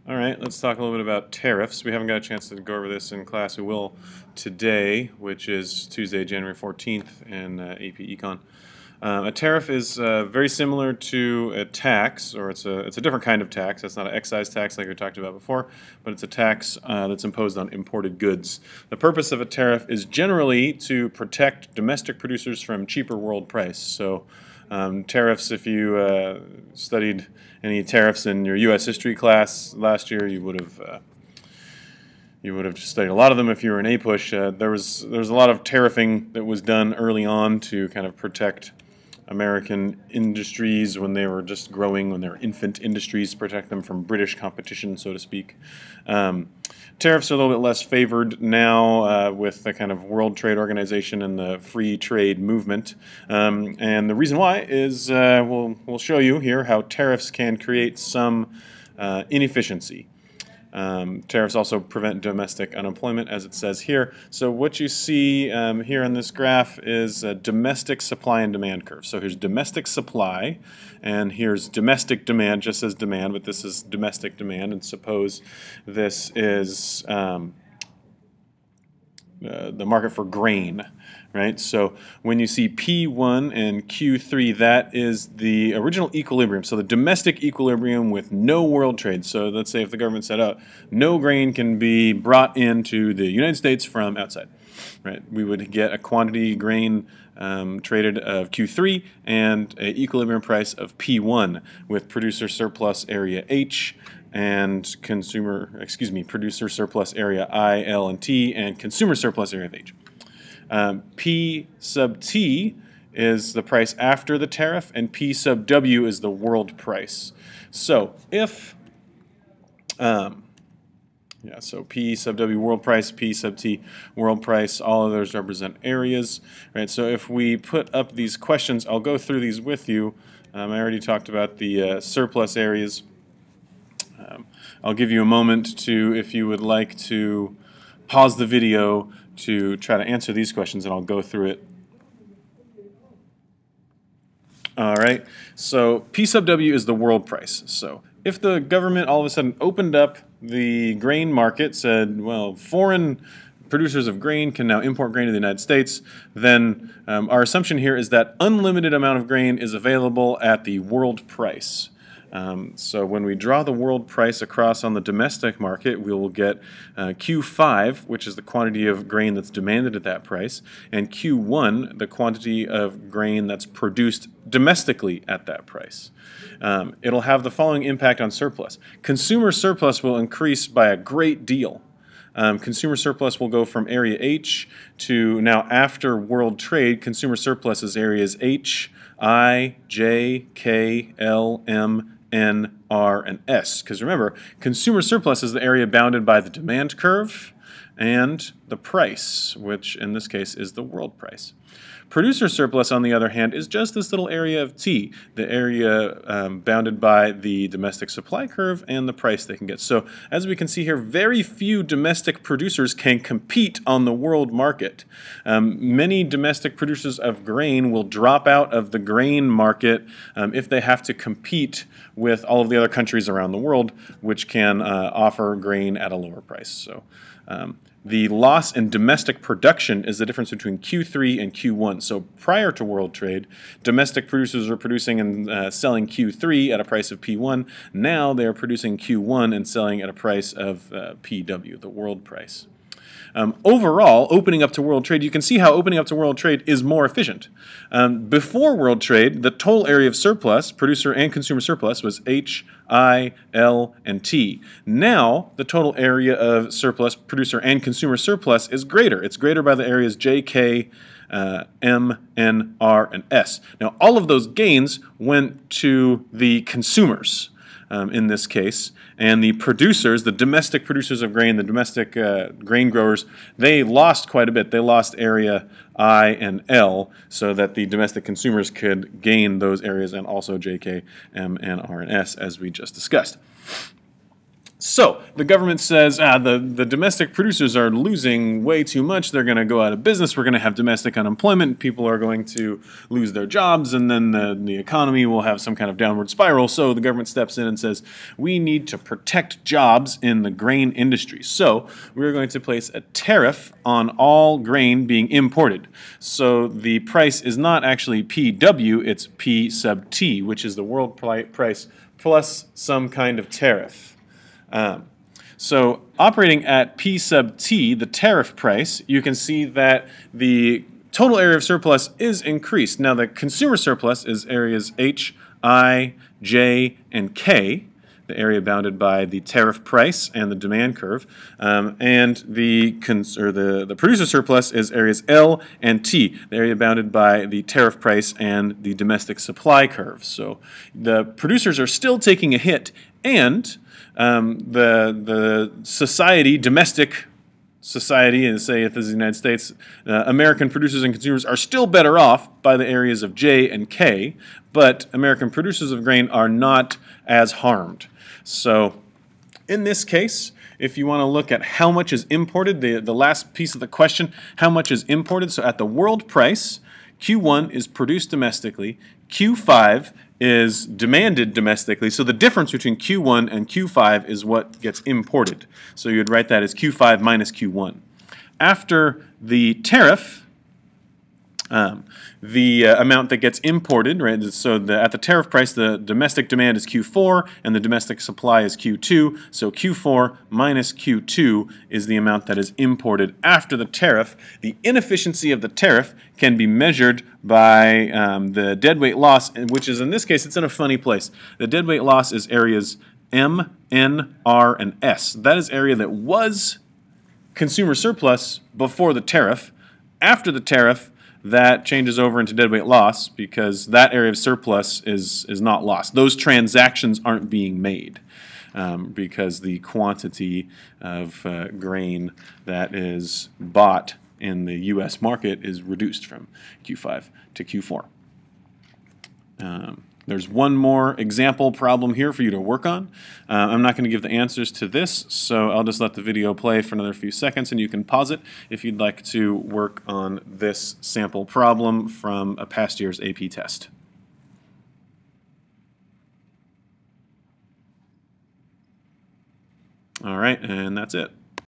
All right, let's talk a little bit about tariffs. We haven't got a chance to go over this in class. We will today, which is Tuesday, January 14th in AP Econ. A tariff is very similar to a tax, or it's a different kind of tax. That's not an excise tax like we talked about before, but it's a tax that's imposed on imported goods. The purpose of a tariff is generally to protect domestic producers from cheaper world price. So tariffs, if you studied any tariffs in your U.S. history class last year, you would have studied a lot of them if you were in APUSH. There was a lot of tariffing that was done early on to kind of protect American industries when they were just growing, when they were infant industries, protect them from British competition, so to speak. Tariffs are a little bit less favored now with the kind of World Trade Organization and the free trade movement. And the reason why is we'll show you here how tariffs can create some inefficiency. Tariffs also prevent domestic unemployment, as it says here. So what you see here on this graph is a domestic supply and demand curve. So here's domestic supply, and here's domestic demand, just as demand, but this is domestic demand. And suppose this is the market for grain, right? So when you see P1 and Q3, that is the original equilibrium. So the domestic equilibrium with no world trade. So let's say if the government said, oh, no grain can be brought into the United States from outside, right? We would get a quantity grain traded of Q3 and an equilibrium price of P1 with producer surplus area H and producer surplus area I, L, and T, and consumer surplus area of H. P sub T is the price after the tariff, and P sub W is the world price. So if, so P sub W world price, P sub T world price, all of those represent areas, right? So if we put up these questions, I'll go through these with you. I already talked about the surplus areas. I'll give you a moment to, if you would like to pause the video to try to answer these questions, and I'll go through it. All right, so P sub W is the world price. So if the government all of a sudden opened up the grain market, said, well, foreign producers of grain can now import grain to the United States, then our assumption here is that unlimited amount of grain is available at the world price. So when we draw the world price across on the domestic market, we will get Q5, which is the quantity of grain that's demanded at that price, and Q1, the quantity of grain that's produced domestically at that price. It'll have the following impact on surplus. Consumer surplus will increase by a great deal. Consumer surplus will go from area H to now after world trade, consumer surplus is areas H, I, J, K, L, M, N, R, and S. Because remember, consumer surplus is the area bounded by the demand curve and the price, which in this case is the world price. Producer surplus, on the other hand, is just this little area of T, the area bounded by the domestic supply curve and the price they can get. So as we can see here, very few domestic producers can compete on the world market. Many domestic producers of grain will drop out of the grain market if they have to compete with all of the other countries around the world, which can offer grain at a lower price. So the loss in domestic production is the difference between Q3 and Q1. So prior to world trade, domestic producers were producing and selling Q3 at a price of P1. Now they are producing Q1 and selling at a price of PW, the world price. Overall, opening up to world trade, you can see how opening up to world trade is more efficient. Before world trade, the total area of surplus, producer and consumer surplus, was H, I, L, and T. Now, the total area of surplus, producer and consumer surplus, is greater. It's greater by the areas J, K, M, N, R, and S. Now, all of those gains went to the consumers. In this case, and the producers, the domestic producers of grain, the domestic grain growers, they lost quite a bit. They lost area I and L so that the domestic consumers could gain those areas, and also J, K, M, N, R, and S, as we just discussed. So the government says, the domestic producers are losing way too much. They're going to go out of business. We're going to have domestic unemployment. People are going to lose their jobs, and then the economy will have some kind of downward spiral. So the government steps in and says, we need to protect jobs in the grain industry. So we're going to place a tariff on all grain being imported. So the price is not actually PW, it's P sub T, which is the world price plus some kind of tariff. So operating at P sub T, the tariff price, you can see that the total area of surplus is increased. Now the consumer surplus is areas H, I, J, and K, the area bounded by the tariff price and the demand curve, and the producer surplus is areas L and T, the area bounded by the tariff price and the domestic supply curve. So the producers are still taking a hit, and the society, domestic society, and say if this is the United States, American producers and consumers are still better off by the areas of J and K, but American producers of grain are not as harmed. So in this case, if you want to look at how much is imported, the last piece of the question, how much is imported? So at the world price, Q1 is produced domestically, Q5 is demanded domestically. So the difference between Q1 and Q5 is what gets imported. So you would write that as Q5 minus Q1. After the tariff, the amount that gets imported, right? So at the tariff price, the domestic demand is Q4 and the domestic supply is Q2. So Q4 minus Q2 is the amount that is imported after the tariff. The inefficiency of the tariff can be measured by the deadweight loss, which is, in this case, it's in a funny place. The deadweight loss is areas M, N, R, and S. That is area that was consumer surplus before the tariff. After the tariff, that changes over into deadweight loss because that area of surplus is not lost. Those transactions aren't being made because the quantity of grain that is bought in the U.S. market is reduced from Q5 to Q4. There's one more example problem here for you to work on. I'm not going to give the answers to this, so I'll just let the video play for another few seconds and you can pause it if you'd like to work on this sample problem from a past year's AP test. All right, and that's it.